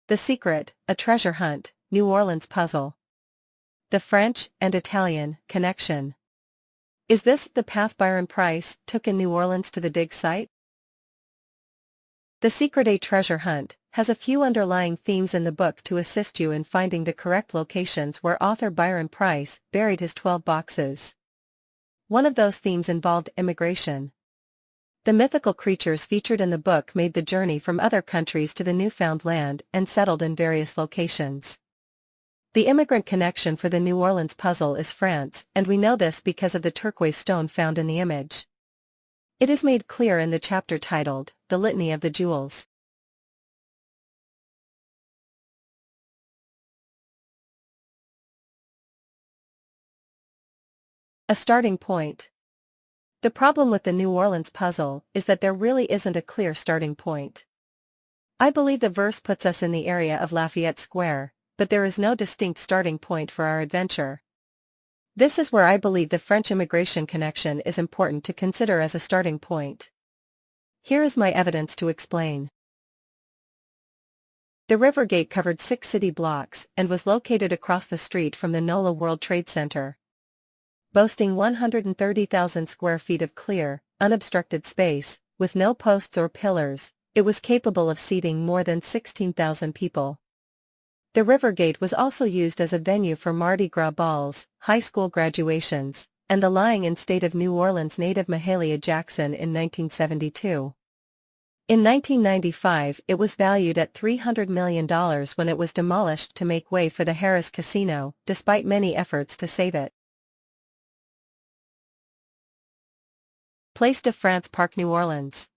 The Secret, A Treasure Hunt, New Orleans Puzzle. The French and Italian connection. Is this the path Byron Preiss took in New Orleans to the dig site? The Secret, A Treasure Hunt has a few underlying themes in the book to assist you in finding the correct locations where author Byron Preiss buried his 12 boxes. One of those themes involved immigration. The mythical creatures featured in the book made the journey from other countries to the newfound land and settled in various locations. The immigrant connection for the New Orleans puzzle is France, and we know this because of the turquoise stone found in the image. It is made clear in the chapter titled, The Litany of the Jewels. A starting point. The problem with the New Orleans puzzle is that there really isn't a clear starting point. I believe the verse puts us in the area of Lafayette Square, but there is no distinct starting point for our adventure. This is where I believe the French immigration connection is important to consider as a starting point. Here is my evidence to explain. The River Gate covered 6 city blocks and was located across the street from the NOLA World Trade Center. Boasting 130,000 square feet of clear, unobstructed space, with no posts or pillars, it was capable of seating more than 16,000 people. The River Gate was also used as a venue for Mardi Gras balls, high school graduations, and the lying-in state of New Orleans native Mahalia Jackson in 1972. In 1995 it was valued at $300 million when it was demolished to make way for the Harrah's Casino, despite many efforts to save it. Place de France Park, New Orleans.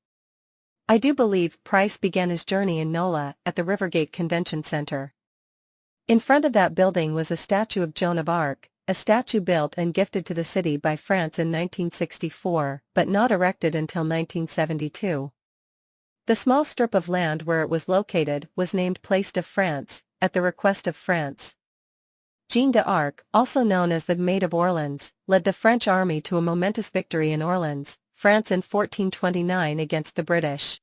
I do believe Preiss began his journey in NOLA at the Rivergate Convention Center. In front of that building was a statue of Joan of Arc, a statue built and gifted to the city by France in 1964, but not erected until 1972. The small strip of land where it was located was named Place de France, at the request of France. Jeanne d'Arc, also known as the Maid of Orleans, led the French army to a momentous victory in Orleans, France in 1429 against the British.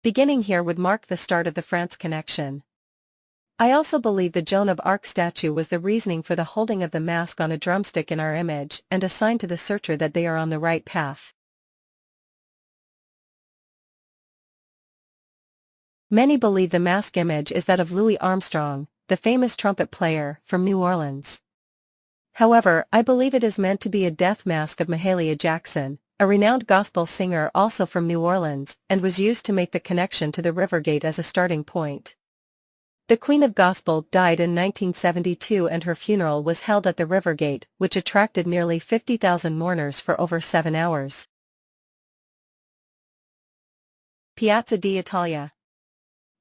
Beginning here would mark the start of the France connection. I also believe the Joan of Arc statue was the reasoning for the holding of the mask on a drumstick in our image and a sign to the searcher that they are on the right path. Many believe the mask image is that of Louis Armstrong, the famous trumpet player from New Orleans. However, I believe it is meant to be a death mask of Mahalia Jackson, a renowned gospel singer also from New Orleans, and was used to make the connection to the River Gate as a starting point. The Queen of Gospel died in 1972 and her funeral was held at the River Gate, which attracted nearly 50,000 mourners for over 7 hours. Piazza d'Italia.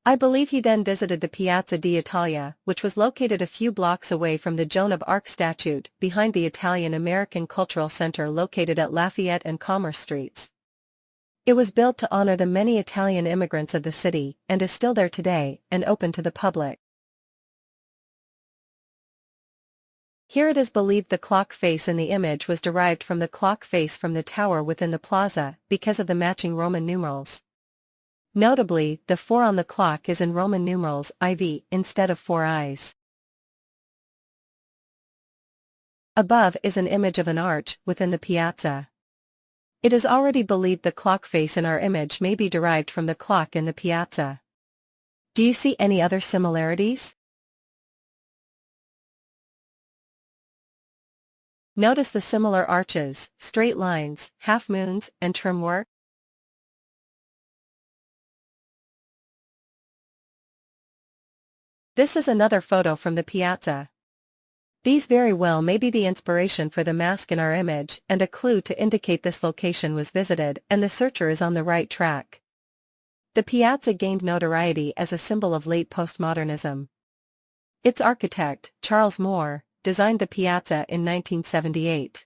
I believe he then visited the Piazza d'Italia, which was located a few blocks away from the Joan of Arc statue, behind the Italian-American Cultural Center located at Lafayette and Commerce Streets. It was built to honor the many Italian immigrants of the city, and is still there today, and open to the public. Here it is believed the clock face in the image was derived from the clock face from the tower within the plaza, because of the matching Roman numerals. Notably, the 4 on the clock is in Roman numerals IV instead of 4 eyes. Above is an image of an arch within the piazza. It is already believed the clock face in our image may be derived from the clock in the piazza. Do you see any other similarities? Notice the similar arches, straight lines, half moons, and trim work. This is another photo from the piazza. These very well may be the inspiration for the mask in our image and a clue to indicate this location was visited and the searcher is on the right track. The piazza gained notoriety as a symbol of late postmodernism. Its architect, Charles Moore, designed the piazza in 1978.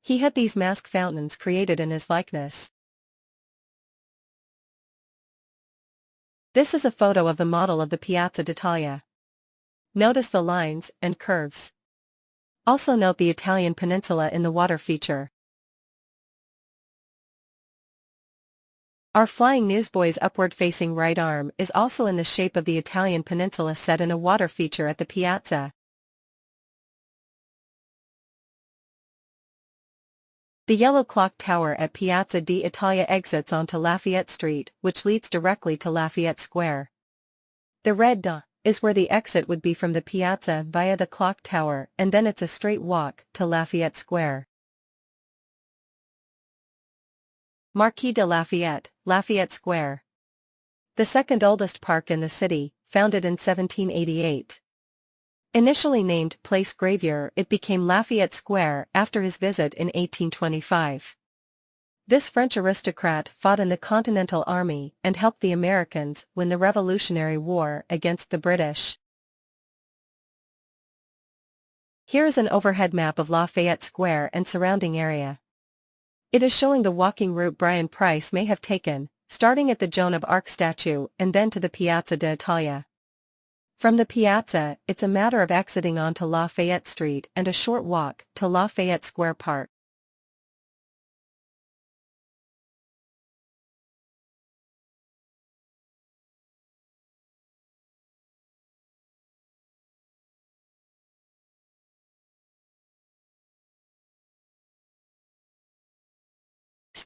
He had these mask fountains created in his likeness. This is a photo of the model of the Piazza d'Italia. Notice the lines and curves. Also note the Italian peninsula in the water feature. Our flying newsboy's upward-facing right arm is also in the shape of the Italian peninsula set in a water feature at the piazza. The yellow clock tower at Piazza d'Italia exits onto Lafayette Street, which leads directly to Lafayette Square. The red dot is where the exit would be from the piazza via the clock tower, and then it's a straight walk to Lafayette Square. Marquis de Lafayette, Lafayette Square. The second oldest park in the city, founded in 1788. Initially named Place Gravier, it became Lafayette Square after his visit in 1825. This French aristocrat fought in the Continental Army and helped the Americans win the Revolutionary War against the British. Here is an overhead map of Lafayette Square and surrounding area. It is showing the walking route Preiss may have taken, starting at the Joan of Arc statue and then to the Piazza d'Italia. From the piazza, it's a matter of exiting onto Lafayette Street and a short walk to Lafayette Square Park.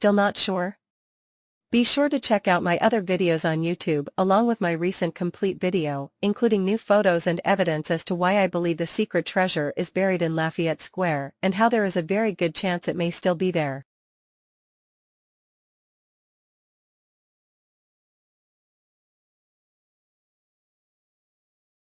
Still not sure? Be sure to check out my other videos on YouTube along with my recent complete video, including new photos and evidence as to why I believe the secret treasure is buried in Lafayette Square and how there is a very good chance it may still be there.